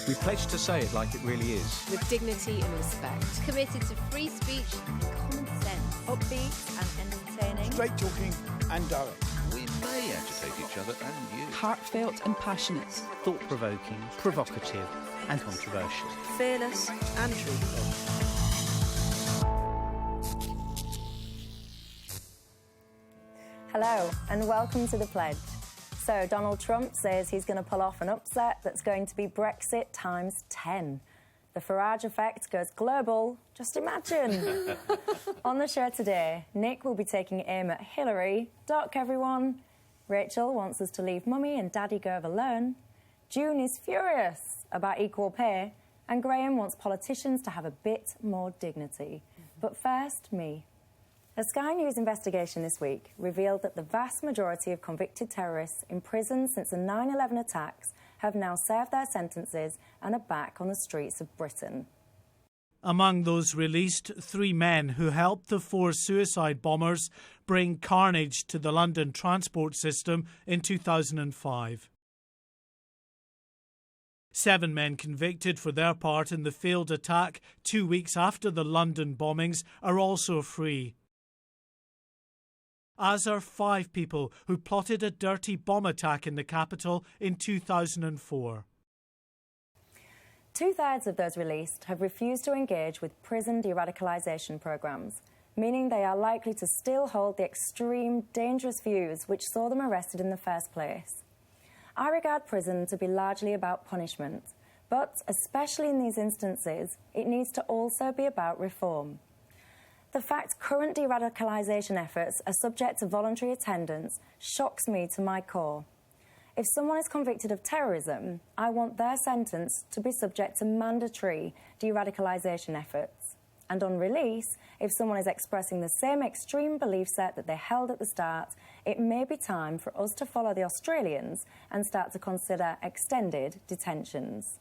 We pledge to say it like it really is. With dignity and respect. Committed to free speech and common sense. Upbeat and entertaining. Straight talking and direct. We may agitate each other and you. Heartfelt and passionate. Thought-provoking, provocative and controversial. Fearless and truthful. Hello and welcome to The Pledge. So Donald Trump says he's going to pull off an upset that's going to be Brexit times 10. The Farage effect goes global, just imagine. On the show today, Nick will be taking aim at Hillary. Doc, everyone. Rachel wants us to leave Mummy and Daddy Gove alone. June is furious about equal pay. And Graham wants politicians to have a bit more dignity. But first, me. A Sky News investigation this week revealed that the vast majority of convicted terrorists imprisoned since the 9/11 attacks have now served their sentences and are back on the streets of Britain. Among those released, 3 men who helped the 4 suicide bombers bring carnage to the London transport system in 2005. 7 men convicted for their part in the failed attack 2 weeks after the London bombings are also free. As are 5 people who plotted a dirty bomb attack in the capital in 2004. 2/3 of those released have refused to engage with prison de-radicalisation programmes, meaning they are likely to still hold the extreme, dangerous views which saw them arrested in the first place. I regard prison to be largely about punishment, but especially in these instances, it needs to also be about reform. The fact current de-radicalisation efforts are subject to voluntary attendance shocks me to my core. If someone is convicted of terrorism, I want their sentence to be subject to mandatory de-radicalisation efforts. And on release, if someone is expressing the same extreme belief set that they held at the start, it may be time for us to follow the Australians and start to consider extended detentions.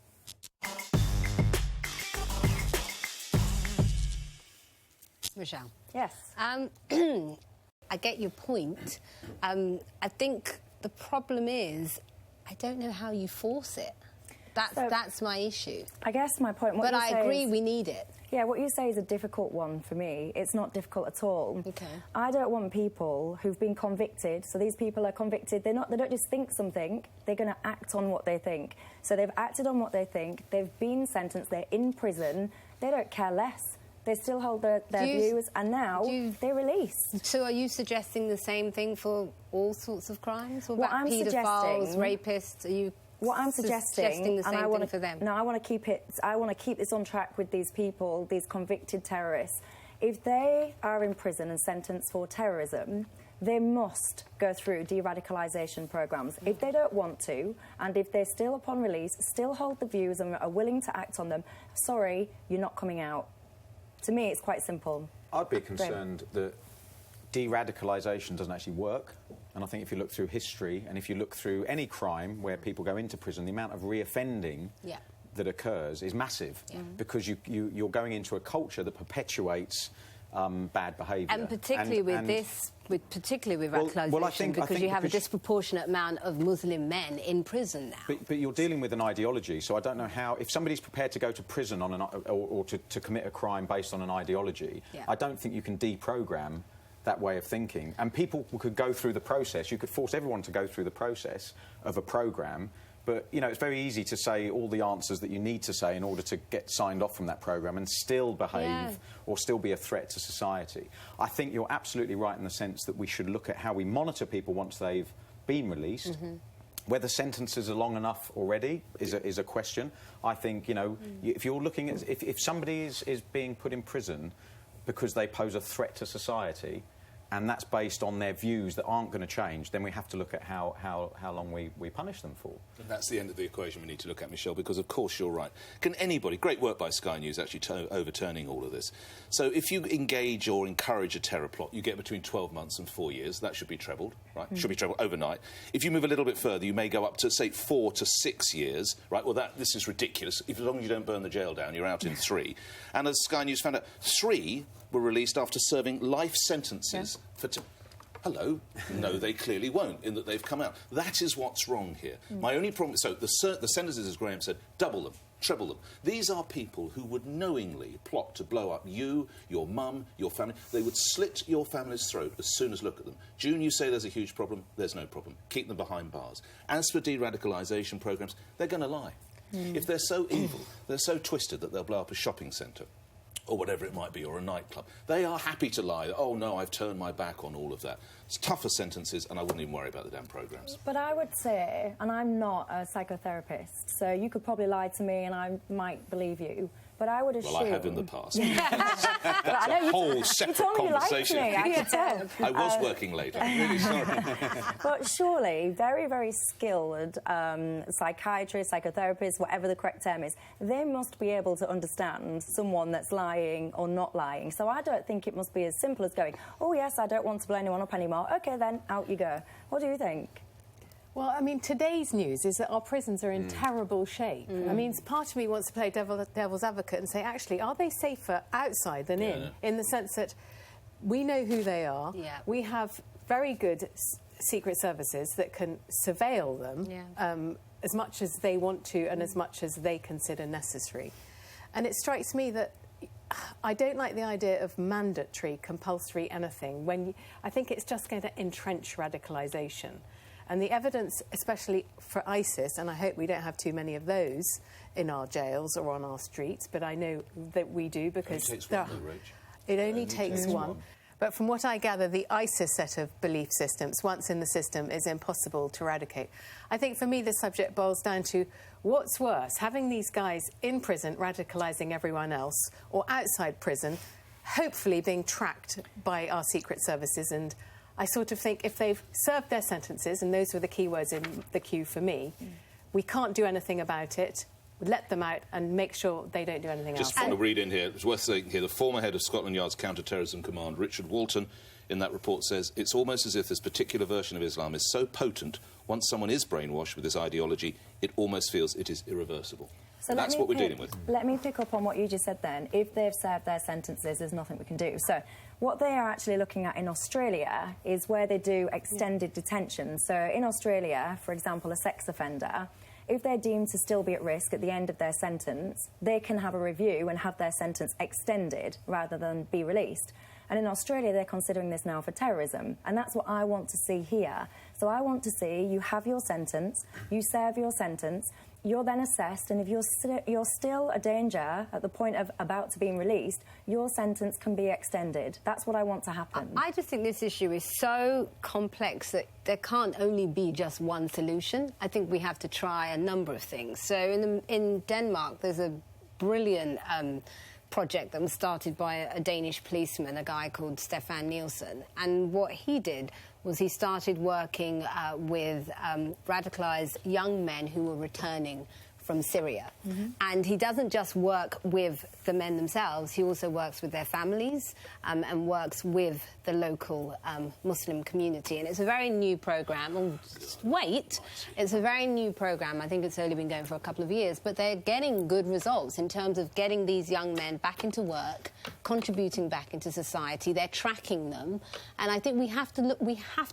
Michelle. Yes. I get your point. I think the problem is I don't know how you force it. That's my issue. I guess my point... But I agree we need it. Yeah, what you say is a difficult one for me. It's not difficult at all. Okay. I don't want people who've been convicted, so these people are convicted, they don't just think something, they're going to act on what they think. So they've acted on what they think, they've been sentenced, they're in prison, they don't care less. They still hold their views, and now they're released. So are you suggesting the same thing for all sorts of crimes? What about paedophiles, rapists? Are you what I'm suggesting the same thing for them? No, I want to keep it. I want to keep this on track with these people, these convicted terrorists. If they are in prison and sentenced for terrorism, they must go through de-radicalisation programmes. If they don't want to, and if they're still, upon release, still hold the views and are willing to act on them, sorry, you're not coming out. To me, it's quite simple. I'd be concerned that de-radicalisation doesn't actually work. And I think if you look through history and if you look through any crime where people go into prison, the amount of reoffending that occurs is massive because you're going into a culture that perpetuates bad behaviour. And particularly with radicalisation, because you have a disproportionate amount of Muslim men in prison now. But you're dealing with an ideology, so I don't know how... If somebody's prepared to go to prison on or to commit a crime based on an ideology, I don't think you can deprogram that way of thinking. And people could go through the process. You could force everyone to go through the process of a programme. But, you know, it's very easy to say all the answers that you need to say in order to get signed off from that programme and still behave or still be a threat to society. I think you're absolutely right in the sense that we should look at how we monitor people once they've been released. Whether sentences are long enough already is a question. I think, you know, if you're looking at... If somebody is being put in prison because they pose a threat to society, and that's based on their views that aren't going to change, then we have to look at how long we punish them for. And that's the end of the equation we need to look at, Michelle, because, of course, you're right. Can anybody... Great work by Sky News, actually, overturning all of this. So if you engage or encourage a terror plot, you get between 12 months and 4 years. That should be trebled, right? Should be trebled overnight. If you move a little bit further, you may go up to, say, 4 to 6 years, right? Well, this is ridiculous. As long as you don't burn the jail down, you're out in 3. And as Sky News found out, 3 were released after serving life sentences for... Hello. No, they clearly won't, in that they've come out. That is what's wrong here. My only problem... So the sentences, as Graham said, double them, treble them. These are people who would knowingly plot to blow up you, your mum, your family. They would slit your family's throat as soon as look at them. June, you say there's a huge problem. There's no problem. Keep them behind bars. As for de-radicalisation programmes, they're going to lie. If they're so evil, they're so twisted that they'll blow up a shopping centre, or whatever it might be, or a nightclub. They are happy to lie. Oh, no, I've turned my back on all of that. It's tougher sentences, and I wouldn't even worry about the damn programmes. But I would say, and I'm not a psychotherapist, so you could probably lie to me and I might believe you, but I would assume... Well, I have in the past. That's a whole separate conversation. You liked me, I could tell. I was working late. I'm really sorry. But surely, very, very skilled psychiatrists, psychotherapists, whatever the correct term is, they must be able to understand someone that's lying or not lying. So I don't think it must be as simple as going, oh, yes, I don't want to blow anyone up anymore. OK, then, out you go. What do you think? Well, I mean, today's news is that our prisons are in terrible shape. I mean, part of me wants to play devil's advocate and say, actually, are they safer outside than in the sense that we know who they are. We have very good secret services that can surveil them as much as they want to and as much as they consider necessary. And it strikes me that I don't like the idea of mandatory, compulsory anything. I think it's just going to entrench radicalisation. And the evidence, especially for ISIS, and I hope we don't have too many of those in our jails or on our streets, but I know that we do because... It only takes one. But from what I gather, the ISIS set of belief systems, once in the system, is impossible to eradicate. I think for me the subject boils down to what's worse, having these guys in prison radicalising everyone else, or outside prison, hopefully being tracked by our secret services. And I sort of think if they've served their sentences, and those were the key words in the queue for me, we can't do anything about it. Let them out and make sure they don't do anything else. Just want to read in here, it's worth saying here, the former head of Scotland Yard's counter-terrorism command, Richard Walton, in that report says, it's almost as if this particular version of Islam is so potent, once someone is brainwashed with this ideology, it almost feels it is irreversible. So that's what we're dealing with. Let me pick up on what you just said then. If they've served their sentences, there's nothing we can do. So what they are actually looking at in Australia is where they do extended detention. So in Australia, for example, a sex offender, if they're deemed to still be at risk at the end of their sentence, they can have a review and have their sentence extended rather than be released. And in Australia, they're considering this now for terrorism. And that's what I want to see here. So I want to see you have your sentence, you serve your sentence, you're then assessed, and if you're still a danger at the point of about to being released, your sentence can be extended. That's what I want to happen. I just think this issue is so complex that there can't only be just one solution. I think we have to try a number of things. So in Denmark, there's a brilliant project that was started by a Danish policeman, a guy called Stefan Nielsen. And what he did was he started working with radicalised young men who were returning from Syria. And he doesn't just work with the men themselves, he also works with their families and works with the local Muslim community. And it's a very new programme. It's a very new programme. I think it's only been going for a couple of years, but they're getting good results in terms of getting these young men back into work, contributing back into society. They're tracking them. And I think we have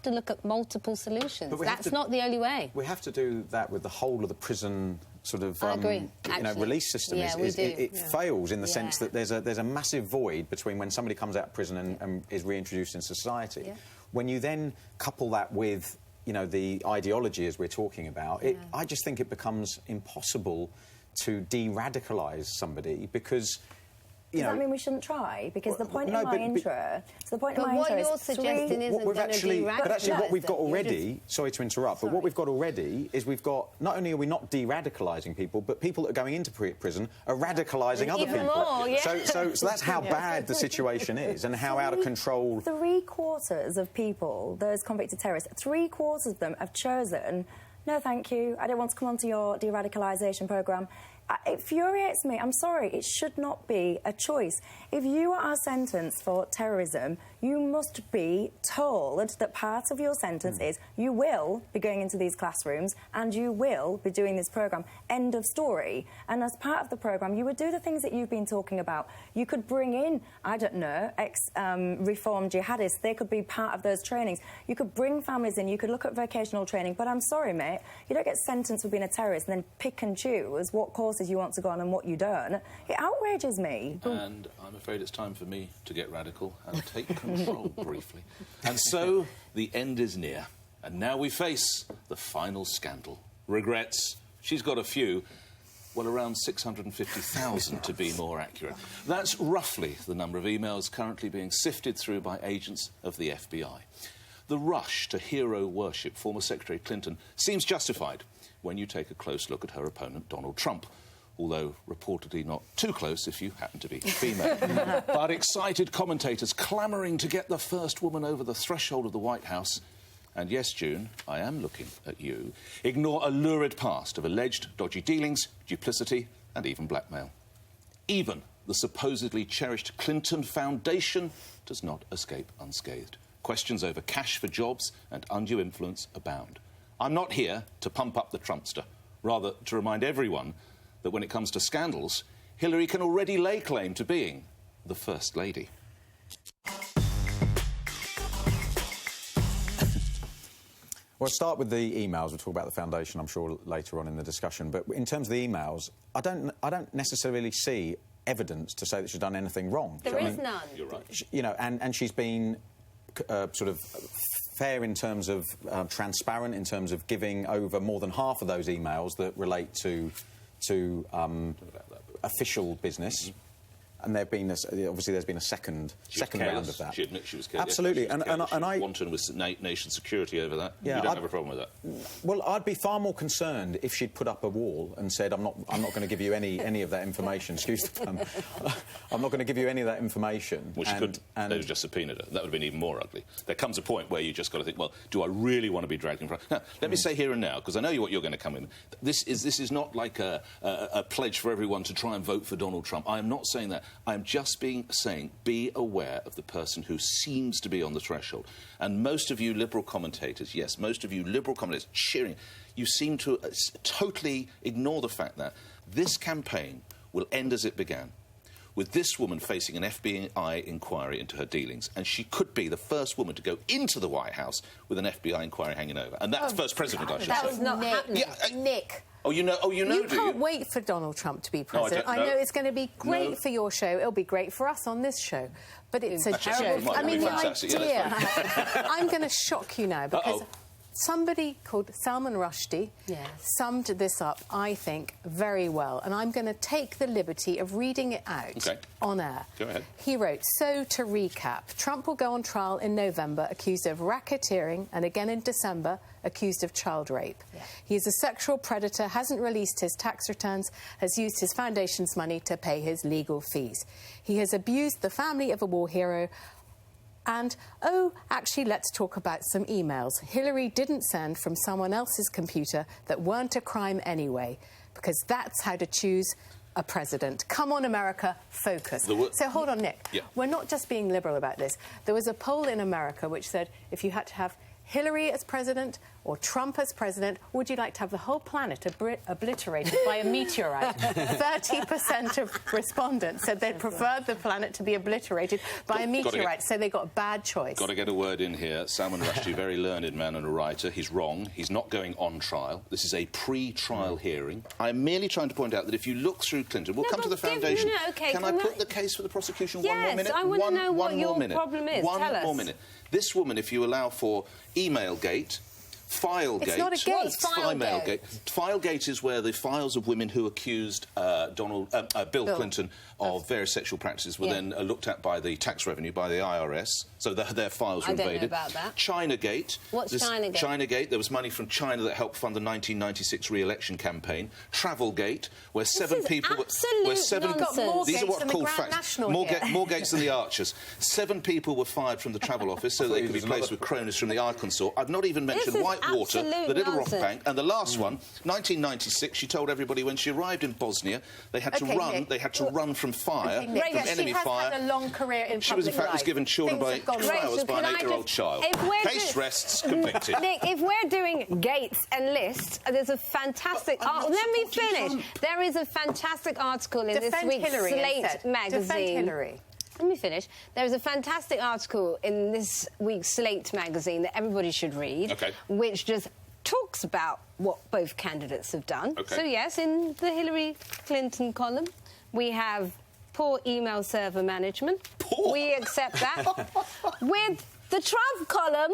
to look at multiple solutions. That's not the only way. We have to do that with the whole of the prison sort of release system. It fails in the sense that there's a massive void between when somebody comes out of prison and is reintroduced in society. When you then couple that with the ideology as we're talking about, I just think it becomes impossible to de-radicalise somebody because Does that mean we shouldn't try? Because the point of my intro... So the point of my what intro you're is suggesting isn't going to de-radicalise. But actually what we've got already... Sorry to interrupt, but what we've got already is we've got... Not only are we not de-radicalising people, but people that are going into prison are radicalising other people. More, so that's how bad the situation is and how out of control... 3/4 of people, those convicted terrorists, 3/4 of them have chosen... No, thank you. I don't want to come onto your de-radicalisation programme. It infuriates me. I'm sorry, it should not be a choice. If you are sentenced for terrorism, you must be told that part of your sentence is you will be going into these classrooms and you will be doing this programme. End of story. And as part of the programme, you would do the things that you've been talking about. You could bring in, I don't know, reformed jihadists. They could be part of those trainings. You could bring families in. You could look at vocational training. But I'm sorry, mate, you don't get sentenced for being a terrorist and then pick and choose what courses you want to go on and what you don't. It outrages me. And I'm afraid it's time for me to get radical and take control briefly. And so the end is near. And now we face the final scandal. Regrets. She's got a few. Well, around 650,000 to be more accurate. That's roughly the number of emails currently being sifted through by agents of the FBI. The rush to hero worship former Secretary Clinton seems justified when you take a close look at her opponent, Donald Trump, although reportedly not too close if you happen to be female. But excited commentators clamouring to get the first woman over the threshold of the White House. And yes, June, I am looking at you. Ignore a lurid past of alleged dodgy dealings, duplicity and even blackmail. Even the supposedly cherished Clinton Foundation does not escape unscathed. Questions over cash for jobs and undue influence abound. I'm not here to pump up the Trumpster, rather to remind everyone that when it comes to scandals, Hillary can already lay claim to being the First Lady. Well, I'll start with the emails. We'll talk about the foundation, I'm sure, later on in the discussion. But in terms of the emails, I don't necessarily see evidence to say that she's done anything wrong. There is none. You're right. You know, and she's been sort of fair in terms of transparent, in terms of giving over more than half of those emails that relate to official business. And there've been obviously there's been a second round of that. She admits she was careless. Absolutely, and I wanton with nation security over that. Yeah, you don't have a problem with that. Well, I'd be far more concerned if she'd put up a wall and said, "I'm not going to give you any of that information." Excuse the pun. I'm not going to give you any of that information. Well, she could. They'd have just subpoenaed her. That would have been even more ugly. There comes a point where you just got to think, well, do I really want to be dragged in front? Now, let me say here and now, because I know what you're going to come in. This is not like a pledge for everyone to try and vote for Donald Trump. I am not saying that. I am just saying, be aware of the person who seems to be on the threshold. And most of you Liberal commentators, yes, most of you Liberal commentators cheering, you seem to totally ignore the fact that this campaign will end as it began, with this woman facing an FBI inquiry into her dealings, and she could be the first woman to go into the White House with an FBI inquiry hanging over. And that's first president, I should say. That was not happening. Yeah, Nick. Oh, you know, You can't wait for Donald Trump to be president. No, I know it's going to be great for your show. It'll be great for us on this show. But it's a joke. I mean, the idea... I'm going to shock you now, because somebody called Salman Rushdie summed this up, I think, very well. And I'm going to take the liberty of reading it out on air. Go ahead. He wrote, so to recap, Trump will go on trial in November accused of racketeering and again in December accused of child rape. Yeah. He is a sexual predator, hasn't released his tax returns, has used his foundation's money to pay his legal fees. He has abused the family of a war hero. And, actually, let's talk about some emails Hillary didn't send from someone else's computer that weren't a crime anyway, because that's how to choose a president. Come on, America, focus. So, hold on, Nick. Yeah. We're not just being liberal about this. There was a poll in America which said if you had to have Hillary as president or Trump as president, would you like to have the whole planet obliterated by a meteorite? 30% of respondents said they'd prefer the planet to be obliterated by a meteorite, so they got a bad choice. Got to get a word in here. Salman Rushdie, very learned man and a writer. He's wrong. He's not going on trial. This is a pre-trial hearing. I'm merely trying to point out that if you look through Clinton, we'll come to the foundation. Can I put the case for the prosecution one more minute? Yes, I want to know what your problem is. One more minute. This woman, if you allow for Emailgate, Filegate... It's not a gate. Filegate. Filegate is where the files of women who accused Bill Clinton of various sexual practices were then looked at by the tax revenue, by the IRS, so their files were invaded. I don't know about that. Chinagate. What's Chinagate? Chinagate, there was money from China that helped fund the 1996 re-election campaign. Travelgate, where seven people... Nonsense. These are what are called facts. More gates than the Archers. 7 people were fired from the travel office so they could be placed with cronies from the Arkansas. I've not even mentioned why Whitewater, absolute the Little nonsense. Rock Bank, and the last one, 1996. She told everybody when she arrived in Bosnia they had to run. Nick. They had to run from fire, from enemy fire. She has had a long career in She was, in fact, was given children by flowers by an 8-year-old child. Case rests convicted. Nick, if we're doing Gates and List, there's a fantastic... let me finish. There is a fantastic article in this week's Slate magazine. Defend Hillary. Let me finish. There's a fantastic article in this week's Slate magazine that everybody should read, which just talks about what both candidates have done. So, yes, in the Hillary Clinton column, we have poor email server management. Poor? We accept that. With the Trump column,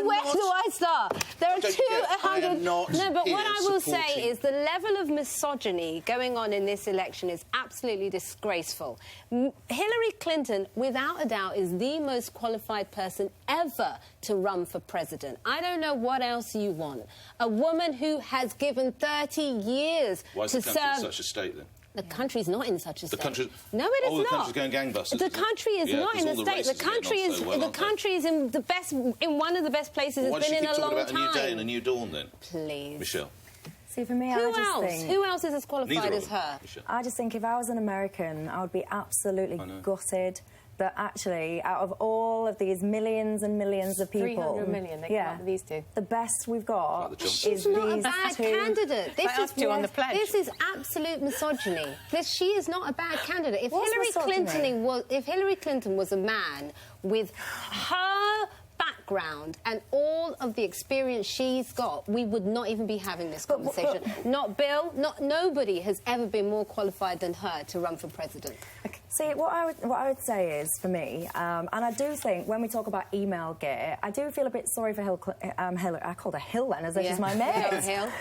where do I start? There are 200... No, but what I will say is the level of misogyny going on in this election is absolutely disgraceful. Hillary Clinton, without a doubt, is the most qualified person ever to run for president. I don't know what else you want. A woman who has given 30 years Why is to the country serve... in such a state, then? The country's not in such a state. No, it is not. The country's going gangbusters. The country is not in a state. The country is in the best, in one of the best places it's been in a long time. Why do you keep talking about a new day and a new dawn, then? Please, Michelle. See, for me, Who else is as qualified as her? I just think if I was an American, I would be absolutely gutted that actually, out of all of these millions and millions of people... 300 million, they come up with these two. The best we've got is She's not a bad candidate. This is absolute misogyny. She is not a bad candidate. If Hillary Clinton was a man with her background and all of the experience she's got, we would not even be having this conversation. Not Bill, nobody has ever been more qualified than her to run for president. See, what I would say is, for me, and I do think when we talk about email-gate, I do feel a bit sorry for Hillary. I called her Hill then, as if she's my mate.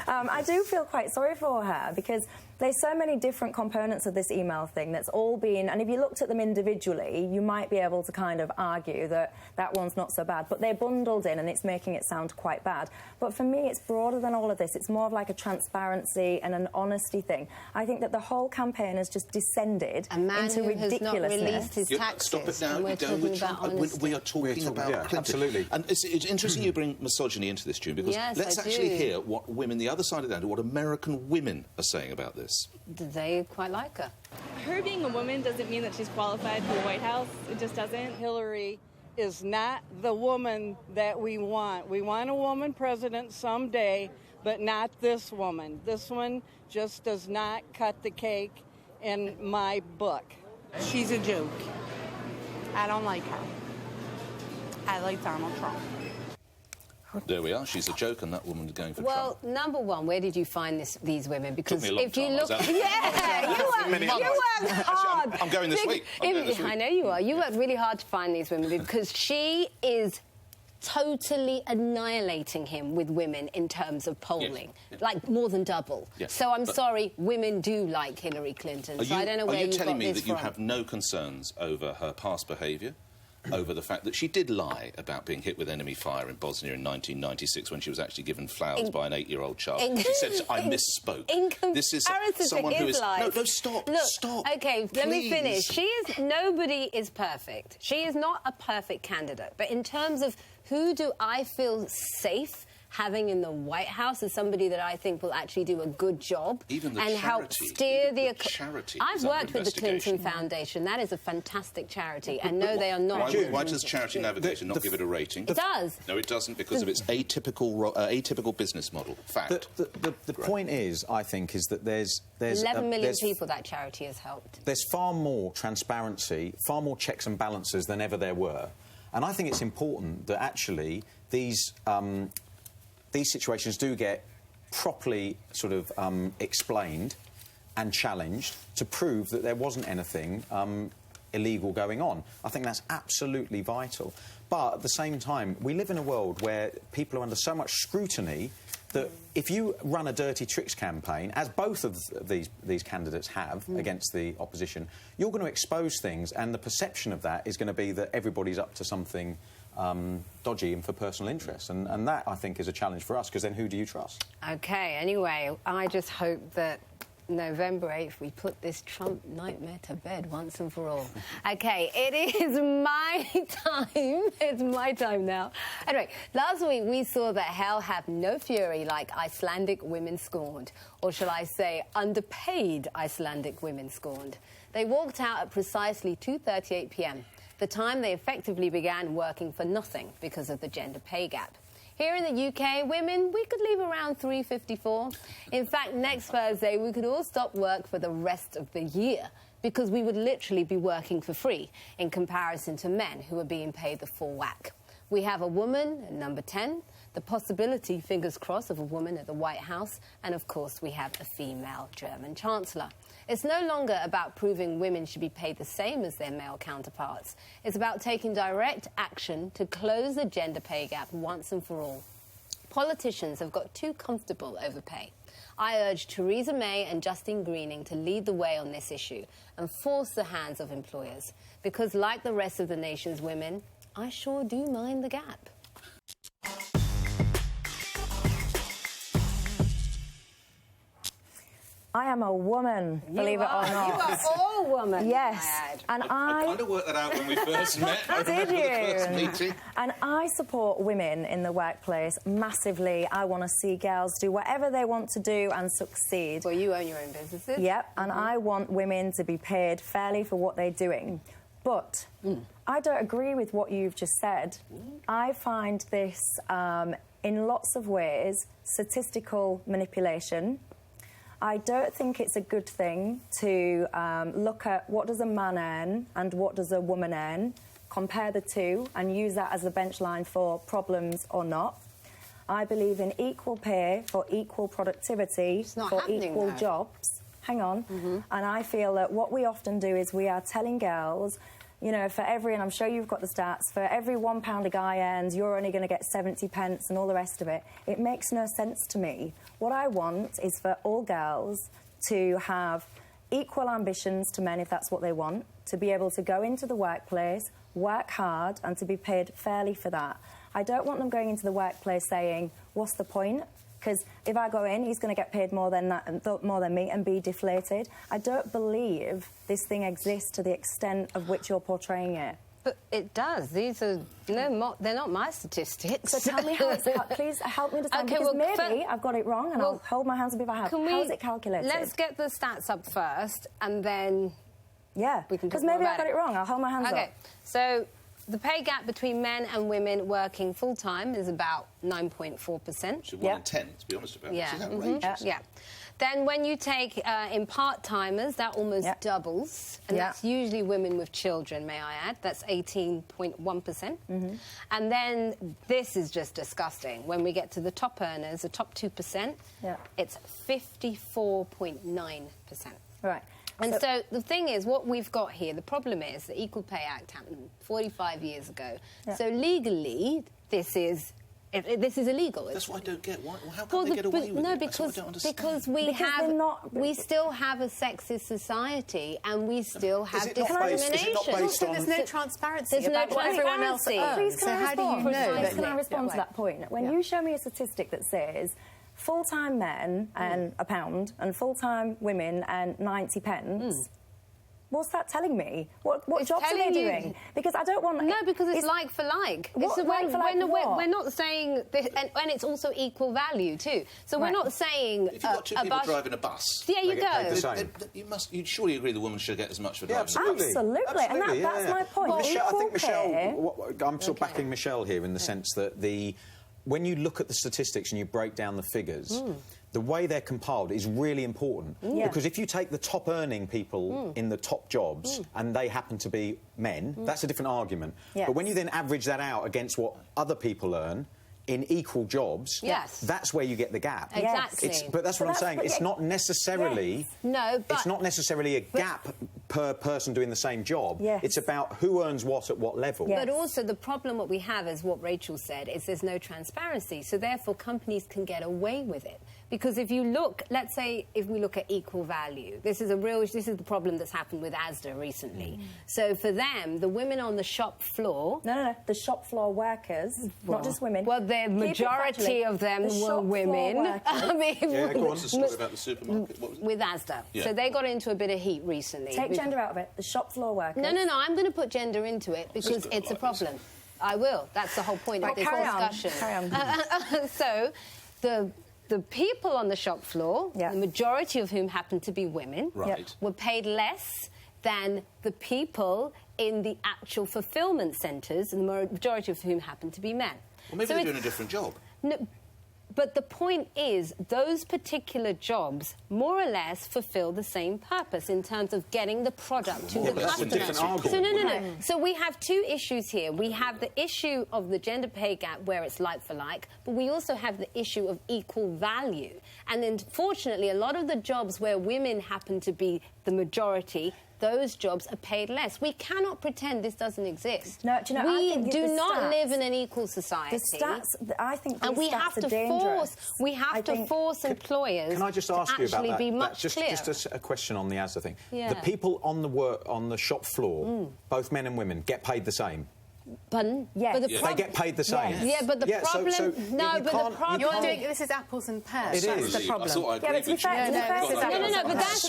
I do feel quite sorry for her because there's so many different components of this email thing that's all been... And if you looked at them individually, you might be able to kind of argue that that one's not so bad. But they're bundled in and it's making it sound quite bad. But for me, it's broader than all of this. It's more of like a transparency and an honesty thing. I think that the whole campaign has just descended into ridiculousness. Has not released his taxes. Stop it now. We are talking about Clinton. Absolutely. And it's interesting you bring misogyny into this, June, because let's actually hear what women, the other side of that, what American women are saying about this. They quite like her. Her being a woman doesn't mean that she's qualified for the White House. It just doesn't. Hillary is not the woman that we want. We want a woman president someday, but not this woman. This one just does not cut the cake in my book. She's a joke. I don't like her. I like Donald Trump. There we are. She's a joke, and that woman's going for Trump. Well, number one, where did you find these women? Because took me a long if you time. look, you worked hard. I'm going this week. I know you are. You worked really hard to find these women because she is totally annihilating him with women in terms of polling, like more than double. So I'm sorry, women do like Hillary Clinton. So I don't know where you got this from. Are you telling me that you have no concerns over her past behaviour? Over the fact that she did lie about being hit with enemy fire in Bosnia in 1996 when she was actually given flowers by an 8-year-old child. She said, I misspoke. This is someone who is... No, stop, stop. OK, let me finish. Nobody is perfect. She is not a perfect candidate. But in terms of who do I feel safe having in the White House as somebody that I think will actually do a good job and help steer the charity. I've worked with the Clinton Foundation. That is a fantastic charity, and no, they are not. Why does Charity Navigation not give it a rating? It does. No, it doesn't, because of its atypical business model. Fact. The point is, I think, is that there's 11 million people that charity has helped. There's far more transparency, far more checks and balances than ever there were, and I think it's important that actually these situations do get properly sort of explained and challenged to prove that there wasn't anything illegal going on. I think that's absolutely vital. But at the same time, we live in a world where people are under so much scrutiny that if you run a dirty tricks campaign, as both of these candidates have against the opposition, you're going to expose things, and the perception of that is going to be that everybody's up to something dodgy and for personal interests. And that, I think, is a challenge for us, because then who do you trust? OK, anyway, I just hope that November 8th, we put this Trump nightmare to bed once and for all. OK, it is my time. It's my time now. Anyway, last week we saw that hell have no fury like Icelandic women scorned. Or shall I say, underpaid Icelandic women scorned. They walked out at precisely 2:38 p.m, the time they effectively began working for nothing because of the gender pay gap. Here in the UK, women, we could leave around 3:54. In fact, next Thursday, we could all stop work for the rest of the year because we would literally be working for free in comparison to men who are being paid the full whack. We have a woman at number 10, the possibility, fingers crossed, of a woman at the White House, and of course we have a female German Chancellor. It's no longer about proving women should be paid the same as their male counterparts. It's about taking direct action to close the gender pay gap once and for all. Politicians have got too comfortable over pay. I urge Theresa May and Justine Greening to lead the way on this issue and force the hands of employers. Because like the rest of the nation's women, I sure do mind the gap. I am a woman, believe it or not. You are all woman. Yes. And I kind of worked that out when we first met. Did you? The first meeting. And I support women in the workplace massively. I want to see girls do whatever they want to do and succeed. Well, you own your own businesses. Yep. And I want women to be paid fairly for what they're doing. But I don't agree with what you've just said. I find this, in lots of ways, statistical manipulation. I don't think it's a good thing to look at what does a man earn and what does a woman earn, compare the two and use that as a benchline for problems or not. I believe in equal pay for equal productivity for equal jobs. Hang on. And I feel that what we often do is we are telling girls, you know, for every, and I'm sure you've got the stats, for every £1 a guy earns, you're only going to get 70 pence and all the rest of it. It makes no sense to me. What I want is for all girls to have equal ambitions to men, if that's what they want, to be able to go into the workplace, work hard, and to be paid fairly for that. I don't want them going into the workplace saying, what's the point? Because if I go in, he's going to get paid more than me and be deflated. I don't believe this thing exists to the extent of which you're portraying it. But it does. These are they're not my statistics. So tell me how it's please help me understand. Okay, because maybe I've got it wrong, and I'll hold my hands up if I have. How is it calculated? Let's get the stats up first, and then we can. Because maybe I got it wrong. I'll hold my hands up. Okay, so the pay gap between men and women working full-time is about 9.4%. So 1 in 10, to be honest about it. Yeah. It's outrageous. Yeah. Then when you take in part-timers, that almost doubles. And that's usually women with children, may I add. That's 18.1%. And then this is just disgusting. When we get to the top earners, the top 2%, it's 54.9%. Right. And so the thing is, what we've got here, the problem is the Equal Pay Act happened 45 years ago. So legally, this is illegal. That's what I don't get. How can they get away with it? Because we still have a sexist society and we still have discrimination. There's no transparency. There's no what everyone else earns. So how do you know? Can I respond to that point? When you show me a statistic that says full-time men earn £1 and full-time women earn 90 pence. What's that telling me? What jobs are they doing? Because I don't want... No, because it's like for like. We're not saying... This, and it's also equal value, too. So we're not saying... If you've got two people driving a bus... There you go. You'd surely agree the woman should get as much for driving a bus. Absolutely. And that's my point. I think Michelle... I'm sort of backing Michelle here in the sense that when you look at the statistics and you break down the figures, the way they're compiled is really important. Because if you take the top-earning people in the top jobs and they happen to be men, that's a different argument. But when you then average that out against what other people earn in equal jobs, that's where you get the gap. Exactly. But that's what I'm saying. It's not necessarily... No, but... It's not necessarily a gap per person doing the same job. It's about who earns what at what level. But also the problem what we have is what Rachel said, is there's no transparency. So therefore companies can get away with it Because if you look, let's say, if we look at equal value, this is the problem that's happened with Asda recently. So for them, the women on the shop floor... No, the shop floor workers, not just women. Well, the majority of them were women. I mean, go on. What's the story about the supermarket? What was it? With Asda. Yeah. So they got into a bit of heat recently. Take gender out of it. The shop floor workers. No, I'm going to put gender into it because it's a problem. I will. That's the whole point of this discussion. Carry on. So the people on the shop floor, the majority of whom happen to be women, were paid less than the people in the actual fulfilment centres, and the majority of whom happen to be men. Well, maybe they're doing a different job. No, but the point is, those particular jobs more or less fulfil the same purpose in terms of getting the product to the customer. So no. So we have two issues here. We have the issue of the gender pay gap where it's like for like, but we also have the issue of equal value. And unfortunately, a lot of the jobs where women happen to be the majority, those jobs are paid less. We cannot pretend this doesn't exist. No, do you know, we do not live in an equal society. The stats, I think, and we have to force. We have to force employers. Can I just ask you about that? Be much clearer. Just a question on the Asda thing. Yeah. The people on the shop floor, both men and women, get paid the same. Pardon? Yes. But They get paid the same. Yes. Yeah, but the problem... the problem... You're doing... This is apples and pears. That's the problem. I thought I agreed with you. But that's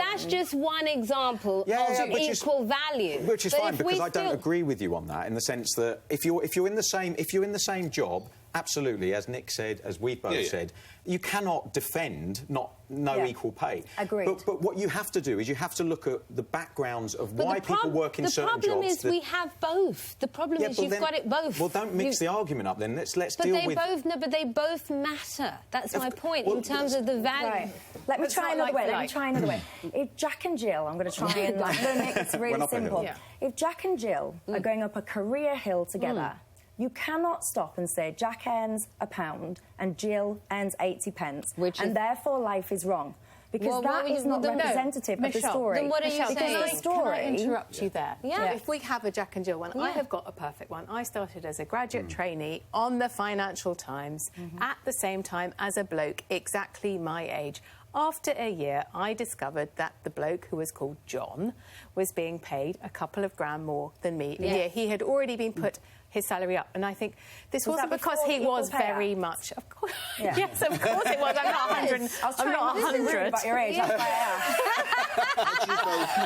that's just one example of equal value. Which is fine, because I don't agree with you on that, in the sense that if you're in the same job, absolutely, as Nick said, as we've both said, you cannot defend no equal pay. Agreed. But what you have to do is you have to look at the backgrounds of why people work in certain jobs. The problem is we have both. The problem is you've got it both. Well, don't mix the argument up then. Let's deal with... But they both matter. That's my point, in terms of the value. Right. Let me try another way. If Jack and Jill, I'm going to try and make this really simple. If Jack and Jill are going up a career hill together, you cannot stop and say Jack earns £1 and Jill earns 80 pence, and therefore life is wrong. Because that is not representative of the story. Then what are you saying? Can I interrupt you there? Yeah. If we have a Jack and Jill one, I have got a perfect one. I started as a graduate trainee on the Financial Times at the same time as a bloke exactly my age. After a year, I discovered that the bloke, who was called John, was being paid a couple of grand more than me a year. He had already been put his salary up, and I think this wasn't because he was very much... Of course, yes, of course it was. I'm not 100. I'm not 100. About your age.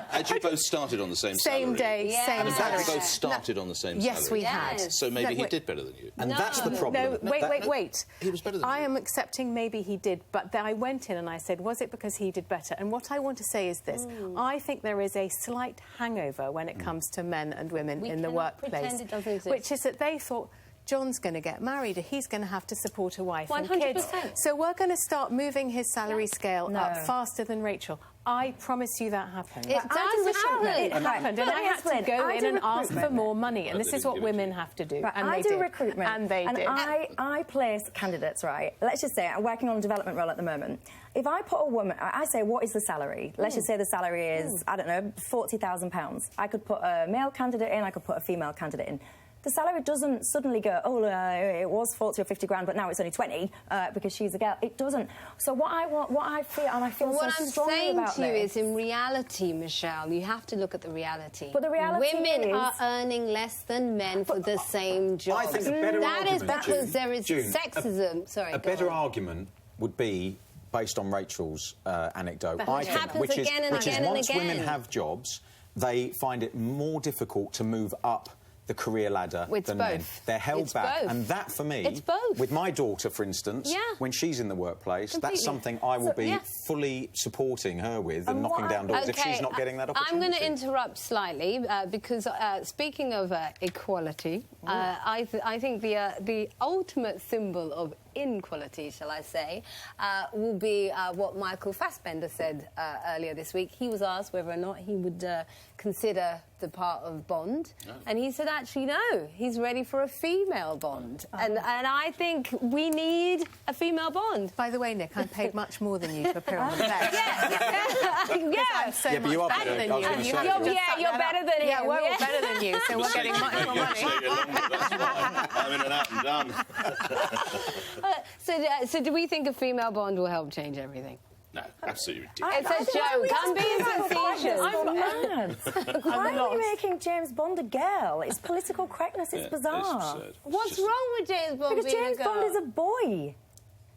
Had you both started on the same salary? Same day, same salary. Had you both started on the same salary? Yes, we had. So maybe he did better than you. And that's the problem. No, wait. He was better than you. I am accepting maybe he did, but I went in and I said, was it because he did better? And what I want to say is this. I think there is a slight hangover when it comes to men and women in the workplace. Pretend it doesn't exist. Which is that they thought, John's going to get married, he's going to have to support a wife 100%. and kids. So we're going to start moving his salary scale up faster than Rachel. I promise you that happened. It does happen. It happened, and I had to go in and ask for more money, and this is what women have to do. Right, and I they do did. recruitment, and they did. I place candidates, right? Let's just say I'm working on a development role at the moment. If I put a woman, I say, what is the salary? Let's just say the salary is, I don't know, £40,000. I could put a male candidate in, I could put a female candidate in. The salary doesn't suddenly go, it was 40 or 50 grand, but now it's only 20 because she's a girl. It doesn't. So what I feel, and I feel so strongly about this... What I'm saying to you is, in reality, Michelle, you have to look at the reality. But the reality Women are earning less than men for the same job. I think a better argument... That is because there is sexism. A better argument would be, based on Rachel's anecdote, which is once women have jobs, they find it more difficult to move up the career ladder than men. They're held back. Both. And that, for me, with my daughter, for instance, when she's in the workplace, that's something I will be fully supporting her with and knocking down doors if she's not getting that opportunity. I'm going to interrupt slightly because, speaking of equality, I think the ultimate symbol of inequality, shall I say, will be what Michael Fassbender said earlier this week. He was asked whether or not he would consider the part of Bond, and he said, actually, no, he's ready for a female Bond. And I think we need a female Bond. By the way, Nick, I'm paid much more than you to appear on the bed. I'm so but you are better than you. You're better than him. Yeah, we're all better than you, so we're getting much more money. I'm in and out and done. So do we think a female Bond will help change everything? No, absolutely ridiculous. It's a joke. I'm being facetious. I'm mad. Why are you making James Bond a girl? It's political correctness. It's bizarre. What's wrong with James Bond because being James a girl? Bond is a boy.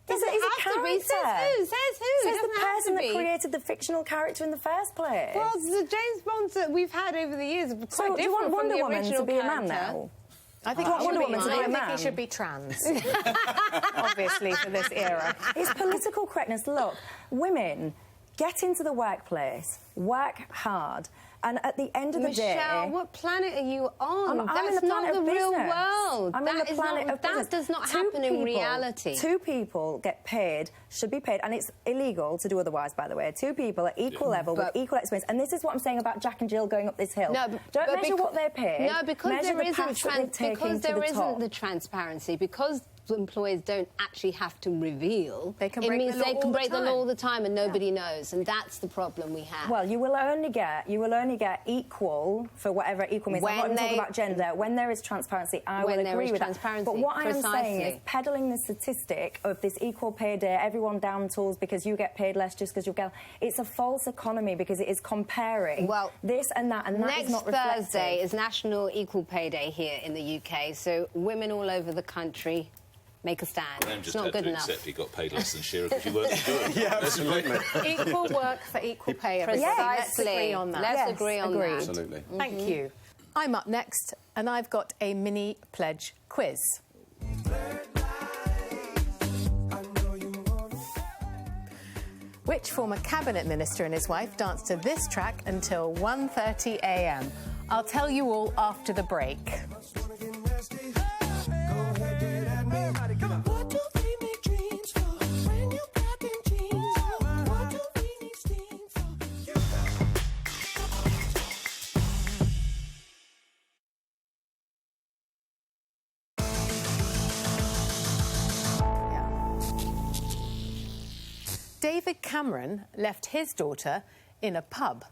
He's a character. Says who? Says the person that created the fictional character in the first place. Well, the James Bonds that we've had over the years are quite different do you want Wonder from the Woman original to be character. a man now? I think he should be trans, obviously, for this era. It's political correctness. Look, women, get into the workplace, work hard, and at the end of the day... Michelle, what planet are you on? I'm That's in the not the real world. I'm in the planet of business. That does not happen in reality. 2 people get paid, should be paid, and it's illegal to do otherwise, by the way. 2 people at equal level with equal experience. And this is what I'm saying about Jack and Jill going up this hill. No, Don't measure what they're paid. No, because there isn't the transparency. Because employers don't actually have to reveal, it means they can break the law all the time and nobody knows, and that's the problem we have. Well, you will only get equal for whatever equal means. I'm not going to talk about gender. When there is transparency, I will agree with that. But what I am saying is peddling the statistic of this equal pay day, everyone down tools because you get paid less just because you're girl. It's a false economy because it is comparing this and that is not reflective. Next Thursday is National Equal Pay Day here in the UK, so women all over the country make a stand. It's not good enough. Except he got paid less than Shearer because you weren't doing it. Yeah, absolutely. Equal work for equal pay. Precisely. Let's agree on that. Let's agree on that. Absolutely. Thank you. I'm up next, and I've got a mini pledge quiz. Which former cabinet minister and his wife danced to this track until 1:30 a.m? I'll tell you all after the break. David Cameron left his daughter in a pub.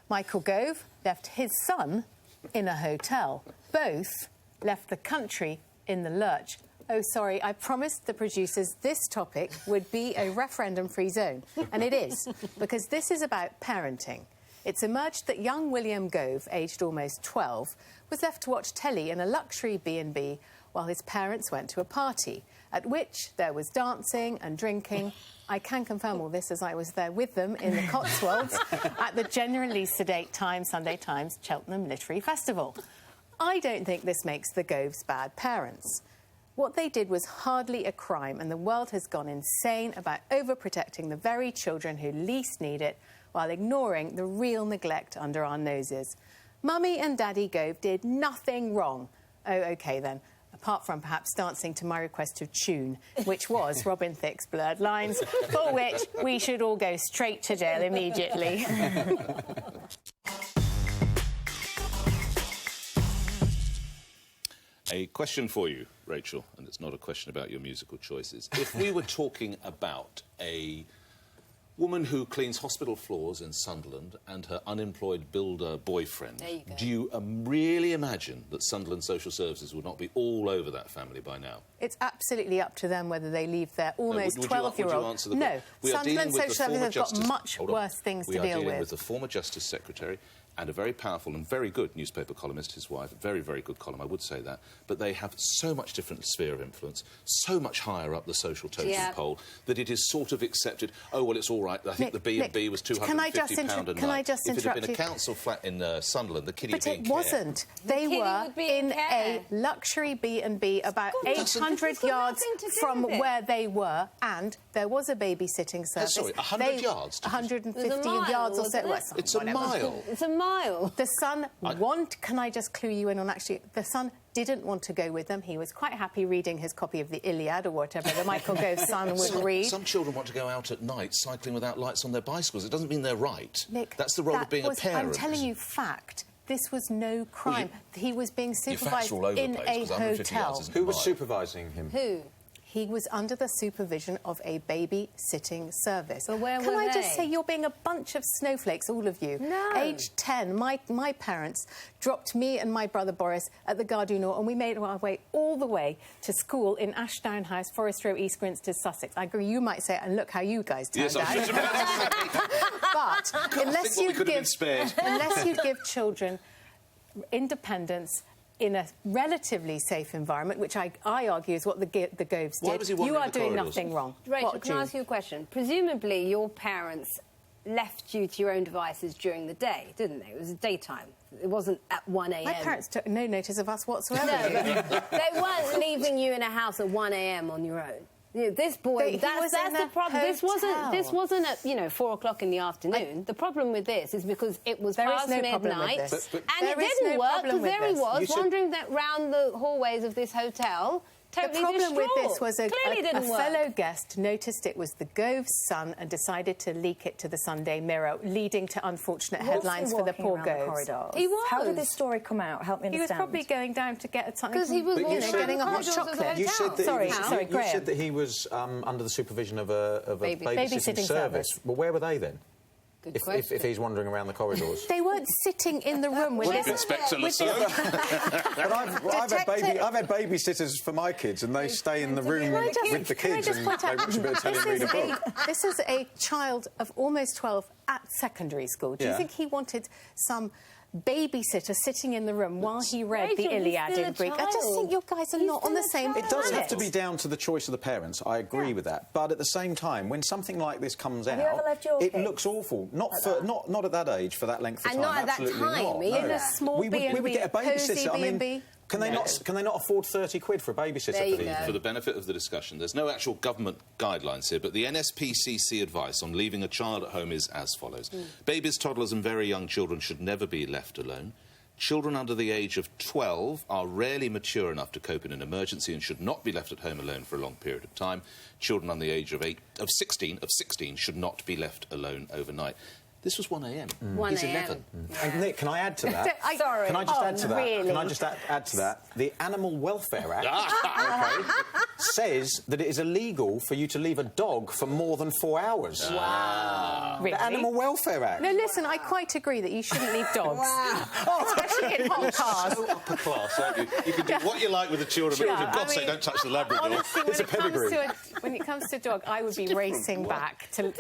Michael Gove left his son in a hotel. Both left the country in the lurch. Oh, sorry, I promised the producers this topic would be a referendum-free zone. And it is, because this is about parenting. It's emerged that young William Gove, aged almost 12, was left to watch telly in a luxury B&B while his parents went to a party, at which there was dancing and drinking. I can confirm all this as I was there with them in the Cotswolds at the generally sedate Sunday Times Cheltenham Literary Festival. I don't think this makes the Goves bad parents. What they did was hardly a crime, and the world has gone insane about overprotecting the very children who least need it while ignoring the real neglect under our noses. Mummy and Daddy Gove did nothing wrong. Oh, OK, then. Apart from perhaps dancing to my request of Tune, which was Robin Thicke's Blurred Lines, for which we should all go straight to jail immediately. A question for you, Rachel, and it's not a question about your musical choices. If we were talking about a woman who cleans hospital floors in Sunderland and her unemployed builder boyfriend, do you really imagine that Sunderland Social Services would not be all over that family by now? It's absolutely up to them whether they leave their almost 12-year-old... No, Sunderland Social Services have got much worse things to deal with. We are dealing with the former Justice Secretary and a very powerful and very good newspaper columnist, his wife, very, very good column, I would say that, but they have so much different sphere of influence, so much higher up the social totem pole, that it is sort of accepted, oh, well, it's all right, I think the B&B was £250 a night. Can I just if it interrupt had been a council flat in Sunderland, the kiddie But it wasn't. They were in a luxury B&B about 800 yards from where they were, and there was a babysitting service. Sorry, 100 yards? 150 yards or so. It's a mile. It's a mile. The son can I just clue you in on actually, the son didn't want to go with them. He was quite happy reading his copy of the Iliad or whatever the Michael Gove's son would read. Some children want to go out at night cycling without lights on their bicycles. It doesn't mean they're right. Nick, that's the role of being a parent. I'm telling you fact. This was no crime. He was being supervised all over in the place, a hotel. Who was supervising him? Who? he was under the supervision of a babysitting service. But where Can were I they? just say, you're being a bunch of snowflakes, all of you. No. Age 10, my parents dropped me and my brother Boris at the Gare du Nord, and we made our way all the way to school in Ashdown House, Forest Row, East Grinstead, Sussex. I agree, you might say, and look how you guys turned Yes, I was out. just about to say. But God, unless you give children independence in a relatively safe environment, which I argue is what the Goves Why did, was he wandering you are the doing corridors? nothing wrong. Rachel, What, can I June? ask you a question? Presumably your parents left you to your own devices during the day, didn't they? It was daytime. It wasn't at 1 a.m. My parents took no notice of us whatsoever. No, but they weren't leaving you in a house at 1 a.m. on your own. You know, this boy, that's the problem. This wasn't at 4 o'clock in the afternoon. The problem with this is because it was past midnight, and it didn't work because there he was wandering round the hallways of this hotel. Totally the problem distraught. with this was a didn't work. fellow guest noticed it was the Gove's son and decided to leak it to the Sunday Mirror, leading to unfortunate headlines for the poor Goves. He was. How did this story come out? Help me understand. He was probably going down to get something. Because he was getting a hot chocolate. You said that Sorry, you Graham. said that he was under the supervision of a babysitting service. service. Well, where were they then? If he's wandering around the corridors. They weren't sitting in the room with this. Inspector Lasso. But I've had babysitters for my kids, and they stay in the room with the kids, and they watch a bit of telly and read a book. This is a child of almost 12 at secondary school. Do you think he wanted some babysitter sitting in the room while he read the Iliad in Greek? I just think you guys are not on the same planet. It does have to be down to the choice of the parents. I agree with that. But at the same time, when something like this comes out, it looks awful. Not at that age for that length of time. And not at that time. In a small B&B, we would get a babysitter. I mean, B&B. Can they not afford 30 quid for a babysitter for the evening? For the benefit of the discussion, there's no actual government guidelines here, but the NSPCC advice on leaving a child at home is as follows. Babies, toddlers and very young children should never be left alone. Children under the age of 12 are rarely mature enough to cope in an emergency and should not be left at home alone for a long period of time. Children under the age of 16 should not be left alone overnight. This was 1 a.m. He's 11. And Nick, can I add to that? Sorry. Can I just add to that? Really? Can I just add to that? The Animal Welfare Act says that it is illegal for you to leave a dog for more than 4 hours. Wow. Really? The Animal Welfare Act. No, listen, I quite agree that you shouldn't leave dogs. Especially in hot cars. So upper class, aren't you? You can do what you like with the children, but for God's sake, don't touch the Labrador. Honestly, it's a pedigree. When it comes to dog, I would be racing back to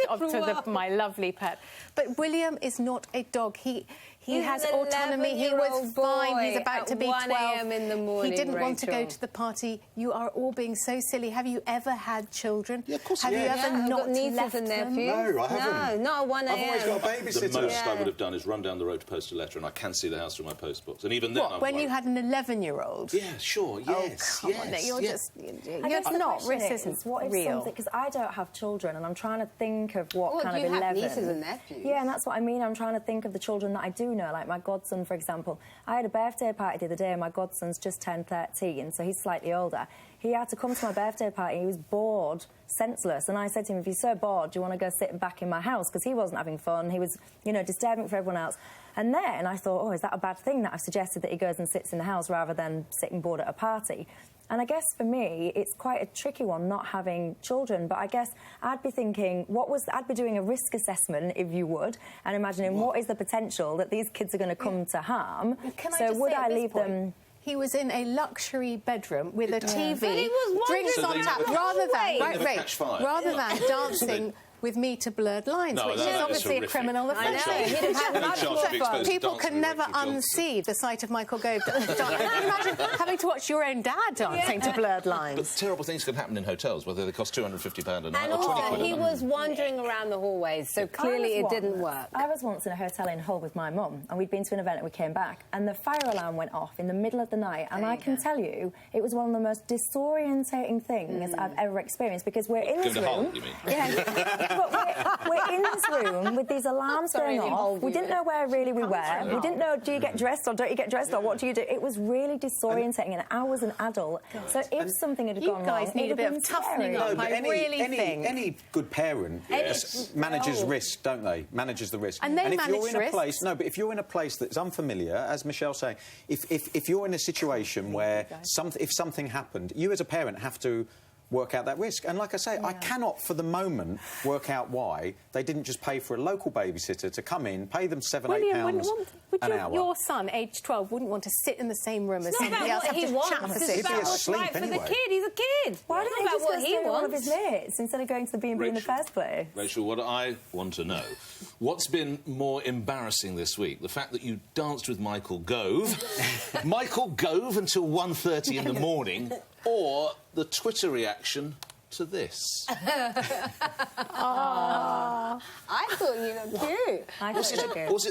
my lovely pet. But William is not a dog. He has autonomy. He was fine. He's about to be 12. 1 a.m. in the morning, He didn't want to go Rachel. to the party. You are all being so silly. Have you ever had children? Yeah, of course Have you ever not nieces left and them? nephews? No, I haven't. No, not at 1 a.m. I've always got a babysitter. The most I would have done is run down the road to post a letter, and I can see the house through my post box. And even then, I'm When worried. you had an 11-year-old? Yeah, sure, yes, Oh, come on, Nick, you're just... I guess the not. question Risk is, isn't what if real. because I don't have children, and I'm trying to think of what Well, kind you of have 11. nieces and nephews. Yeah, and that's what I mean. I'm trying to think of the children that I do know, like my godson, for example. I had a birthday party the other day, and my godson's just turned 13, so he's slightly older. He had to come to my birthday party. He was bored, senseless, and I said to him, if you're so bored, do you want to go sit back in my house? Because he wasn't having fun. He was, disturbing for everyone else. And then I thought, is that a bad thing that I've suggested that he goes and sits in the house rather than sitting bored at a party? And I guess for me, it's quite a tricky one not having children. But I guess I'd be thinking, I'd be doing a risk assessment, if you would, and imagining what is the potential that these kids are going to come to harm. So would I leave them? He was in a luxury bedroom with a TV, But he was drinks wandering on tap, around rather than dancing with me to Blurred Lines, No, which that is is obviously horrific. a criminal offence. I know, he'd have had No much chance to be exposed to People dancing can with never Rachel Johnson. unsee the sight of Michael Gove. Can you imagine having to watch your own dad dancing to Blurred Lines? But terrible things can happen in hotels, whether they cost £250 a night And or 20 also, quid a he night. was wandering around the hallways, so clearly it didn't work. I was once in a hotel in Hull with my mum, and we'd been to an event and we came back, and the fire alarm went off in the middle of the night, and I can tell you, it was one of the most disorientating things I've ever experienced, because we're in this Going to Hull, room... you mean? Yeah, but we're in this room with these alarms going off. We didn't know where really we were. We didn't know, do you get dressed or don't you get dressed, or what do you do? It was really disorientating, and I was an adult. So if something had gone wrong, guys need a bit of toughening up. No, but I really think any good parent manages risk, don't they? Manages the risk. And they if you're manage in a risks. place, no, but if you're in a place that's unfamiliar, as Michelle's saying, if you're in a situation where if something happened, you as a parent have to work out that risk. And like I say, I cannot for the moment work out why they didn't just pay for a local babysitter to come in, pay them £7, £8 an hour. Your son, aged 12, wouldn't want to sit in the same room as somebody else, have to chat for 6 It's about what's right for the kid. He's a kid. Why don't they just stay with one of his mates instead of going to the B&B in the first place? Rachel, what I want to know, what's been more embarrassing this week? The fact that you danced with Michael Gove, until 1:30 in the morning, or the Twitter reaction to this? I thought you looked cute.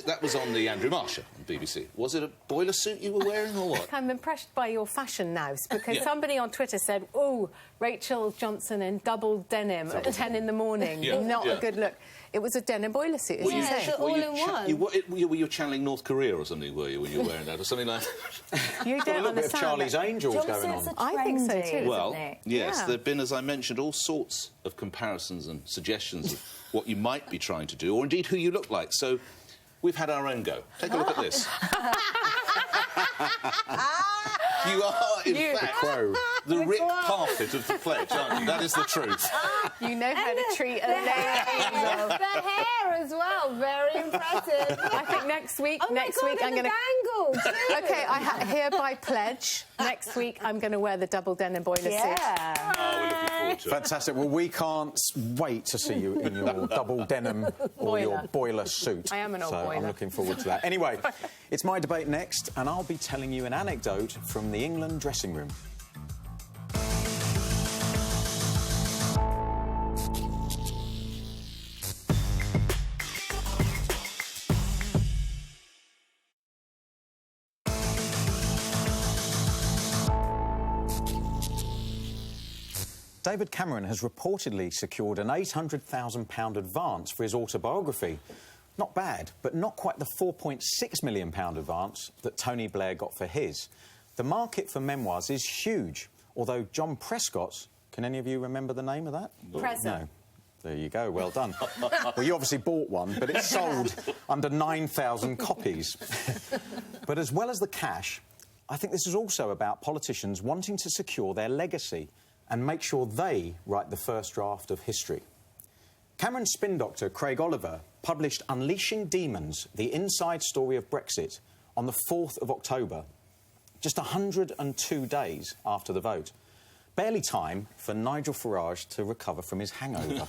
That was on the Andrew Marsh on BBC. Was it a boiler suit you were wearing or what? I'm impressed by your fashion now, because somebody on Twitter said, oh, Rachel Johnson in double denim at 10 in the morning. Not a good look. It was a denim boiler suit, as you say. Were you channeling North Korea or something, were you, when you were wearing that, or something like that? You don't understand. A bit of Charlie's Angels going on. I think so too. Well, yes, there have been, as I mentioned, all sorts of comparisons and suggestions of what you might be trying to do, or indeed who you look like. So we've had our own go. Take a look at this. You are, in fact, the Rick Parfitt of the pledge, aren't you? That is the truth. You know how to treat a lady. The hair as well, very impressive. I think next week, I'm going to... bangle, too. OK, I hereby pledge, next week I'm going to wear the double denim boiler suit. Oh, we're looking forward to it. Fantastic. Well, we can't wait to see you in your double denim or your boiler suit. I am an old boiler. I'm looking forward to that. Anyway, it's my debate next, and I'll be telling you an anecdote from the England dressing room. David Cameron has reportedly secured an £800,000 advance for his autobiography. Not bad, but not quite the £4.6 million advance that Tony Blair got for his. The market for memoirs is huge, although John Prescott's... Can any of you remember the name of that? No. There you go, well done. Well, you obviously bought one, but it sold under 9,000 copies. But as well as the cash, I think this is also about politicians wanting to secure their legacy and make sure they write the first draft of history. Cameron's spin doctor, Craig Oliver, published Unleashing Demons, the inside story of Brexit, on the 4th of October, just 102 days after the vote. Barely time for Nigel Farage to recover from his hangover.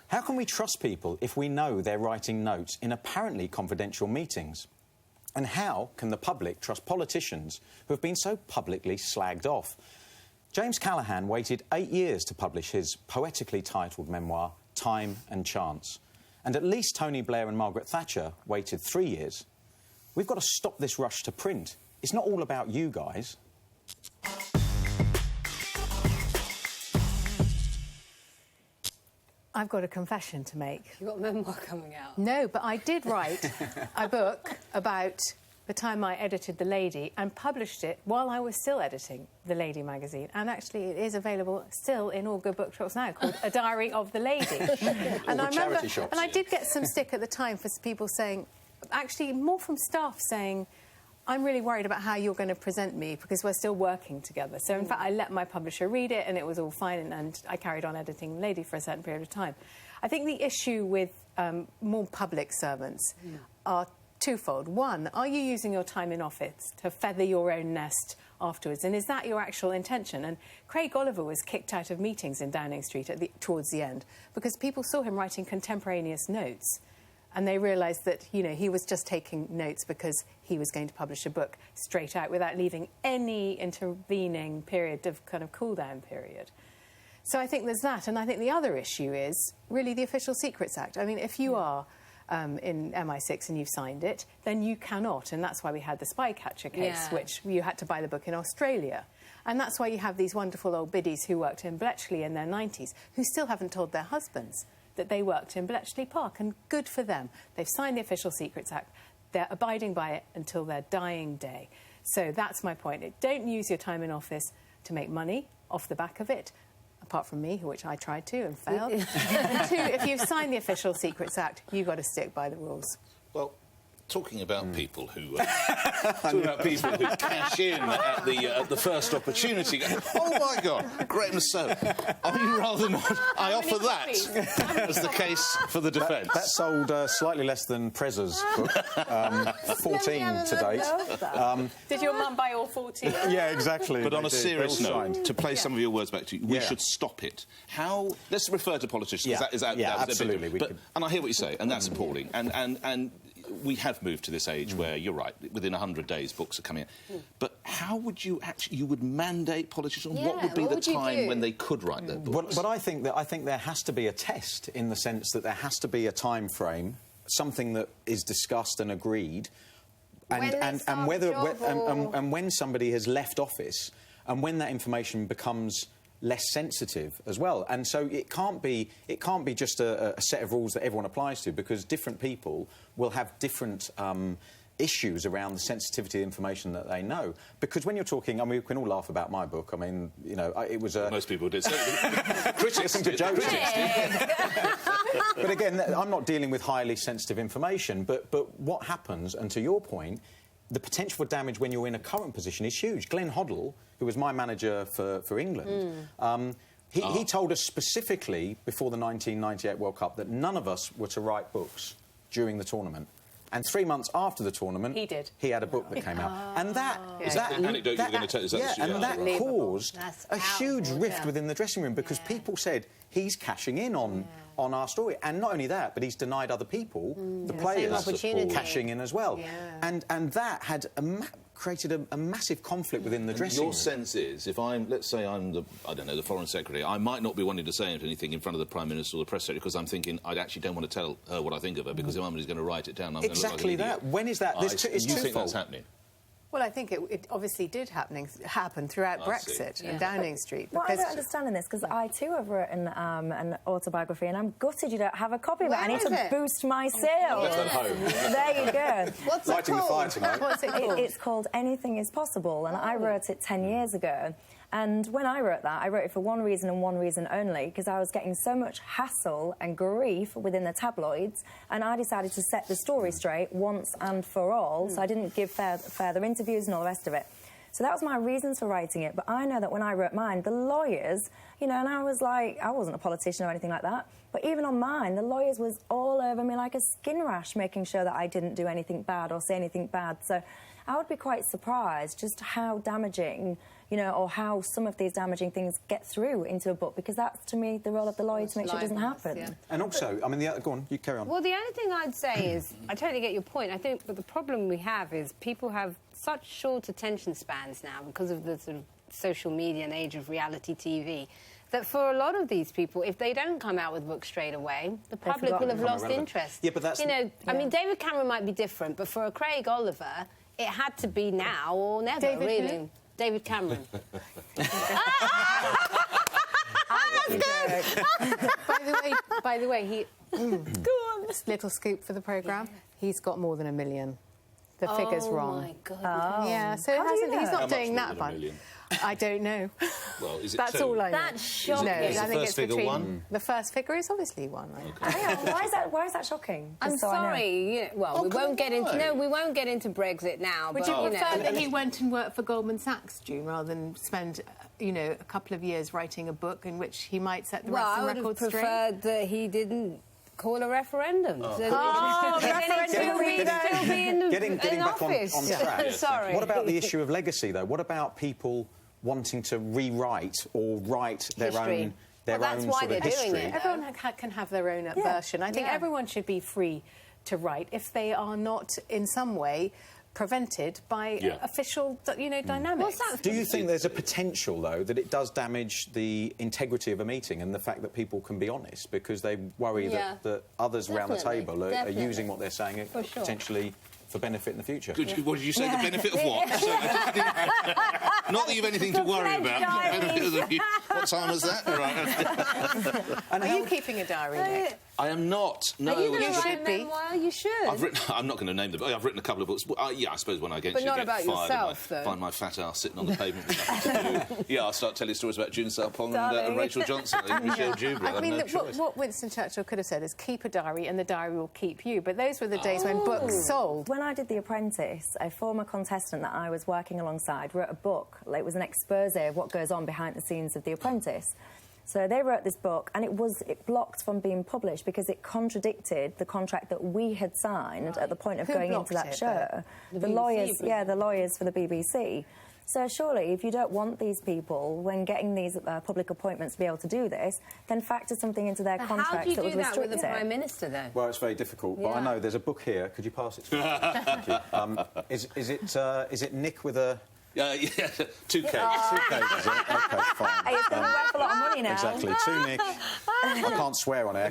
How can we trust people if we know they're writing notes in apparently confidential meetings? And how can the public trust politicians who have been so publicly slagged off? James Callaghan waited 8 years to publish his poetically titled memoir, Time and Chance. And at least Tony Blair and Margaret Thatcher waited 3 years. We've got to stop this rush to print. It's not all about you guys. I've got a confession to make. You've got a memoir coming out. No, but I did write a book about the time I edited The Lady and published it while I was still editing The Lady magazine. And actually, it is available still in all good bookshops now, called A Diary of the Lady. And I remember, charity shops. And I did get some stick at the time for people saying, actually, more from staff saying, I'm really worried about how you're going to present me because we're still working together. So, in fact, I let my publisher read it and it was all fine and I carried on editing Lady for a certain period of time. I think the issue with more public servants are twofold. One, are you using your time in office to feather your own nest afterwards? And is that your actual intention? And Craig Oliver was kicked out of meetings in Downing Street towards the end because people saw him writing contemporaneous notes. And they realised that, you know, he was just taking notes because he was going to publish a book straight out without leaving any intervening period of kind of cool-down period. So I think there's that. And I think the other issue is really the Official Secrets Act. I mean, if you are in MI6 and you've signed it, then you cannot. And that's why we had the Spycatcher case, which you had to buy the book in Australia. And that's why you have these wonderful old biddies who worked in Bletchley in their 90s who still haven't told their husbands that they worked in Bletchley Park, and good for them. They've signed the Official Secrets Act. They're abiding by it until their dying day. So that's my point. Don't use your time in office to make money off the back of it, apart from me, which I tried to and failed. And two, if you've signed the Official Secrets Act, you've got to stick by the rules. Well, Talking about people who cash in at the first opportunity. Oh my God, great and so. I mean, rather not. I offer that as the case for the defence. That sold slightly less than Prez's book, 14 to date. Did your mum buy all 14? Yeah, exactly. But on a serious note, to play some of your words back to you, we should stop it. How? Let's refer to politicians. Yeah, absolutely. And I hear what you say, and that's appalling. And we have moved to this age where, you're right, within 100 days books are coming out. But how would you actually... You would mandate politicians? What would be the time when they could write their books? But I think there has to be a test, in the sense that there has to be a time frame, something that is discussed and agreed, and when somebody has left office, and when that information becomes less sensitive as well. And so it can't be just a set of rules that everyone applies to, because different people will have different issues around the sensitivity of information that they know. Because when you're talking... I mean, we can all laugh about my book. I mean, you know, it was a... Most people did. Critics to jokes. But again, I'm not dealing with highly sensitive information, but what happens, and to your point, the potential for damage when you're in a current position is huge. Glenn Hoddle, who was my manager for England, he told us specifically before the 1998 World Cup that none of us were to write books during the tournament. And 3 months after the tournament, he had a book that came out. And that anecdote you were going to tell us. That caused a huge rift within the dressing room, because people said, he's cashing in on our story. And not only that, but he's denied other people, the players, cashing in as well. Yeah. And that had created a massive conflict within the dressing room. Your sense is, if let's say I'm the Foreign Secretary, I might not be wanting to say anything in front of the Prime Minister or the Press Secretary, because I'm thinking I actually don't want to tell her what I think of her, because if somebody's going to write it down, I'm going to look like an idiot. When is that? It's twofold. You think that's happening? Well, I think it obviously did happen throughout Brexit and Downing Street. Well, I don't understand in this, because I too have written an autobiography, and I'm gutted you don't have a copy of it. I need to boost my sales. Left at home. There you go. What's it called? What's it called? It's called Anything Is Possible, and I wrote it 10 years ago. And when I wrote that, I wrote it for one reason and one reason only, because I was getting so much hassle and grief within the tabloids, and I decided to set the story straight once and for all, so I didn't give further interviews and all the rest of it. So that was my reasons for writing it. But I know that when I wrote mine, the lawyers, you know, and I was like, I wasn't a politician or anything like that, but even on mine, the lawyers was all over me like a skin rash, making sure that I didn't do anything bad or say anything bad. So I would be quite surprised just how damaging, you know, or how some of these damaging things get through into a book, because that's, to me, the role of the lawyer to make sure it doesn't happen. Yeah. And also, I mean, go on, you carry on. Well, the only thing I'd say is, I totally get your point. I think, but the problem we have is people have such short attention spans now because of the sort of social media and age of reality TV, that for a lot of these people, if they don't come out with books straight away, the public will have lost interest. Yeah, but that's... You know, I mean, David Cameron might be different, but for a Craig Oliver, it had to be now or never, really. David Cameron. By the way, he... Go on. Little scoop for the programme. He's got more than 1 million. The figure's wrong. Oh, my God. Yeah, so he's not doing that fun. I don't know. Well, is it That's two? all I know. That's shocking. No, is I think first figure one? The first figure is obviously one. Okay. Why is that shocking? I'm sorry. You know, well, we won't get into Brexit now. Would you prefer that he went and worked for Goldman Sachs, June, rather than spend, you know, a couple of years writing a book in which he might set the record straight? Well, I would have preferred that he didn't call a referendum. Getting back on track. Sorry. What about the issue of legacy, though? What about people wanting to rewrite or write their own sort of history? Everyone can have their own version. I think everyone should be free to write if they are not in some way prevented by official, you know, dynamics. Do you think there's a potential, though, that it does damage the integrity of a meeting and the fact that people can be honest, because they worry that others around the table are using what they're saying potentially for benefit in the future? What did you say? The benefit of what? Not that you've anything to worry about. What time was that? Right. Are you keeping a diary, Nick? I am not. No, Are you going to write should a be. memoir? You should. I'm not going to name them. I've written a couple of books. Yeah, I suppose when I get But not get about fired yourself, and though. find my fat ass sitting on the pavement with nothing to do. Yeah, I'll start telling stories about June Sarpong and Rachel Johnson and Michelle Dewberry. I mean, what Winston Churchill could have said is keep a diary and the diary will keep you. But those were the days when books sold. When I did The Apprentice, a former contestant that I was working alongside wrote a book. It was an expose of what goes on behind the scenes of The Apprentice. So they wrote this book, and it blocked from being published because it contradicted the contract that we had signed at the point of going into that show. The lawyers, the lawyers for the BBC. So surely, if you don't want these people, when getting these public appointments to be able to do this, then factor something into their contract that was restricted. How do you do that with the Prime Minister, then? Well, it's very difficult, but I know there's a book here. Could you pass it to me? Thank you. Is it Nick with a... Yeah, 2K. 2K, is it? OK, fine. Hey, it's going to be worth a lot of money now. Exactly. 2 Nick. I can't swear on air.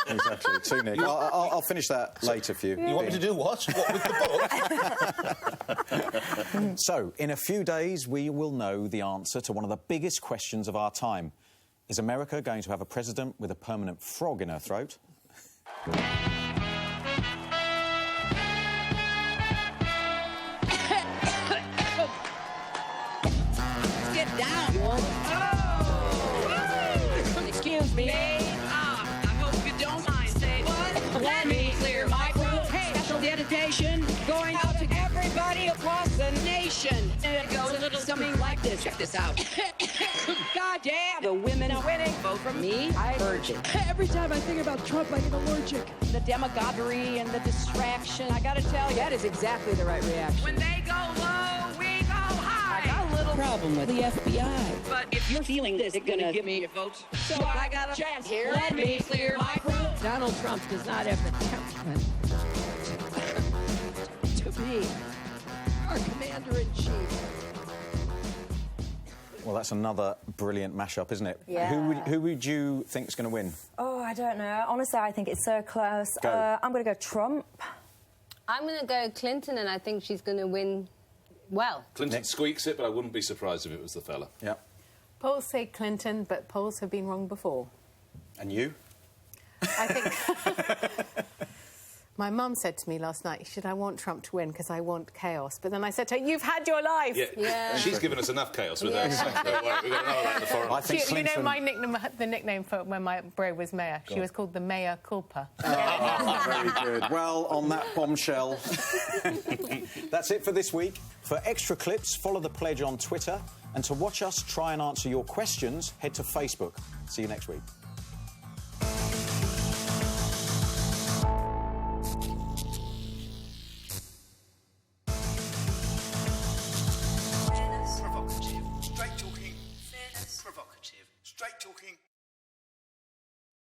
Exactly. 2 Nick. I'll finish that later for you. You want me to do what? What with the book? So, in a few days, we will know the answer to one of the biggest questions of our time. Is America going to have a president with a permanent frog in her throat? Excuse me. I hope you don't mind saying what? Let me clear my throat. Hey, special dedication going out to everybody across the nation. And it goes a little something like this. Check this out. God damn, the women are winning. Vote for me. I urge it. Every time I think about Trump, I get allergic. The demagoguery and the distraction. I gotta tell you, that is exactly the right reaction. When they go low, we go high. I got a little problem with the FBI. But if you're feeling this, it's gonna give me your votes. So I got a chance here. Let me clear my throat. Donald Trump does not have the temperament to be our commander-in-chief. Well, that's another brilliant mashup, isn't it? Yeah. Who would you think is going to win? Oh, I don't know. Honestly, I think it's so close. Go. I'm going to go Trump. I'm going to go Clinton, and I think she's going to win well. Clinton squeaks it, but I wouldn't be surprised if it was the fella. Yeah. Polls say Clinton, but polls have been wrong before. And you? I think... My mum said to me last night, should I want Trump to win because I want chaos? But then I said to her, you've had your life. Yeah. She's given us enough chaos with her. Don't worry, we've got another that in the forum. I think You know my nickname, the nickname for when my bro was mayor? She was called the Mea Culpa. Very good. Well, on that bombshell, that's it for this week. For extra clips, follow The Pledge on Twitter. And to watch us try and answer your questions, head to Facebook. See you next week.